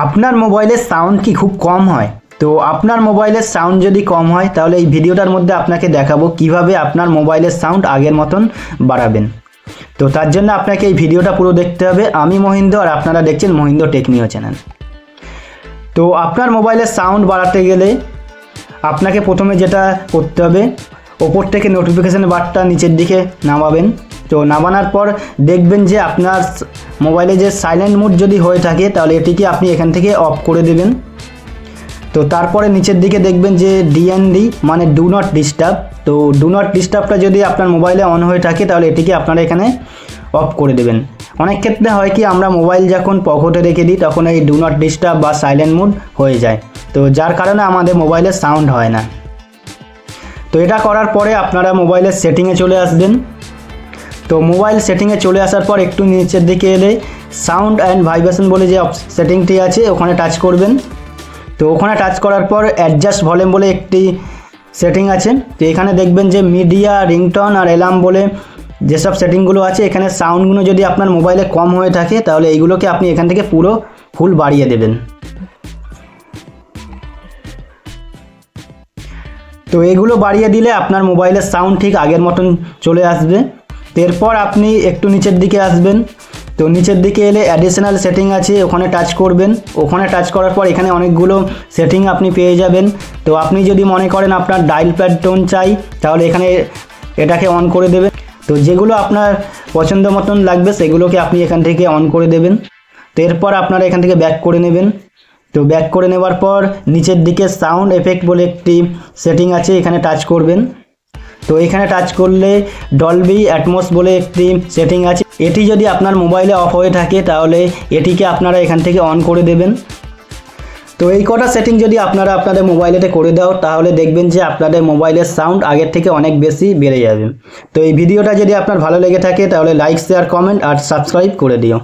আপনার মোবাইলের সাউন্ড কি খুব কম হয়? তো আপনার মোবাইলের সাউন্ড যদি কম হয় তাহলে এই ভিডিওটার মধ্যে আপনাকে দেখাবো কিভাবে আপনার মোবাইলের সাউন্ড আগের মতন বাড়াবেন। তো তার জন্য আপনাকে এই ভিডিওটা পুরো দেখতে হবে। আমি মহিন্দ্র আর আপনারা দেখছেন মহিন্দ্র টেকনিও চ্যানেল। তো আপনার মোবাইলের সাউন্ড বাড়াতে গেলে আপনাকে প্রথমে যেটা করতে হবে, ওপর থেকে নোটিফিকেশান বারটা নিচের দিকে নামাবেন। তো নামানোর পর দেখবেন যে আপনার মোবাইলে যে সাইলেন্ট মোড যদি হয়ে থাকে তাহলে এটিকে আপনি এখান থেকে অফ করে দেবেন। তো তারপরে নিচের দিকে দেখবেন যে ডিএনডি মানে ডু নট ডিস্টার্ব। তো ডু নট ডিস্টার্বটা যদি আপনার মোবাইলে অন হয়ে থাকে তাহলে এটিকে আপনারা এখানে অফ করে দেবেন। অনেক ক্ষেত্রে হয় কি, আমরা মোবাইল যখন পকেটে রেখে দিই তখন এই ডু নট ডিস্টার্ব বা সাইলেন্ট মোড হয়ে যায়, তো যার কারণে আমাদের মোবাইলে সাউন্ড হয় না। তো এটা করার পরে আপনারা মোবাইলের সেটিংয়ে চলে আসবেন। তো মোবাইল সেটিংয়ে চলে আসার পর একটু নিচের দিকে এলে সাউন্ড অ্যান্ড ভাইব্রেশন বলে যে সেটিংটি আছে ওখানে টাচ করবেন। তো ওখানে টাচ করার পর অ্যাডজাস্ট ভলিউম বলে একটি সেটিং আছে। তো এখানে দেখবেন যে মিডিয়া, রিংটোন আর অ্যালার্ম বলে যেসব সেটিংগুলো আছে, এখানে সাউন্ডগুলো যদি আপনার মোবাইলে কম হয়ে থাকে তাহলে এইগুলোকে আপনি এখান থেকে পুরো ফুল বাড়িয়ে দেবেন। তো এগুলো বাড়িয়ে দিলে আপনার মোবাইলের সাউন্ড ঠিক আগের মতন চলে আসবে। এরপর আপনি একটু নিচের দিকে আসবেন। তো নিচের দিকে এলে অ্যাডিশনাল সেটিং আছে, ওখানে টাচ করবেন। ওখানে টাচ করার পর এখানে অনেকগুলো সেটিং আপনি পেয়ে যাবেন। তো আপনি যদি মনে করেন আপনার ডায়াল প্যাড টোন চাই তাহলে এখানে এটাকে অন করে দেবেন। তো যেগুলো আপনার পছন্দ মতন লাগবে সেগুলোকে আপনি এখান থেকে অন করে দেবেন। তো এরপর আপনারা এখান থেকে ব্যাক করে নেবেন। তো ব্যাক করে নেওয়ার পর নিচের দিকে সাউন্ড এফেক্ট বলে একটি সেটিং আছে, এখানে টাচ করবেন। তো এখানে টাচ করলে ডলবি অ্যাটমস বলে একটি সেটিং আছে, এটি যদি আপনার মোবাইলে অফ হয়ে থাকে তাহলে এটিকে আপনারা এখান থেকে অন করে দেবেন। তো এই কটা সেটিং যদি আপনারা আপনাদের মোবাইলেতে করে দাও তাহলে দেখবেন যে আপনাদের মোবাইলের সাউন্ড আগের থেকে অনেক বেশি বেড়ে যাবে। তো এই ভিডিওটা যদি আপনার ভালো লেগে থাকে তাহলে লাইক, শেয়ার, কমেন্ট আর সাবস্ক্রাইব করে দিও।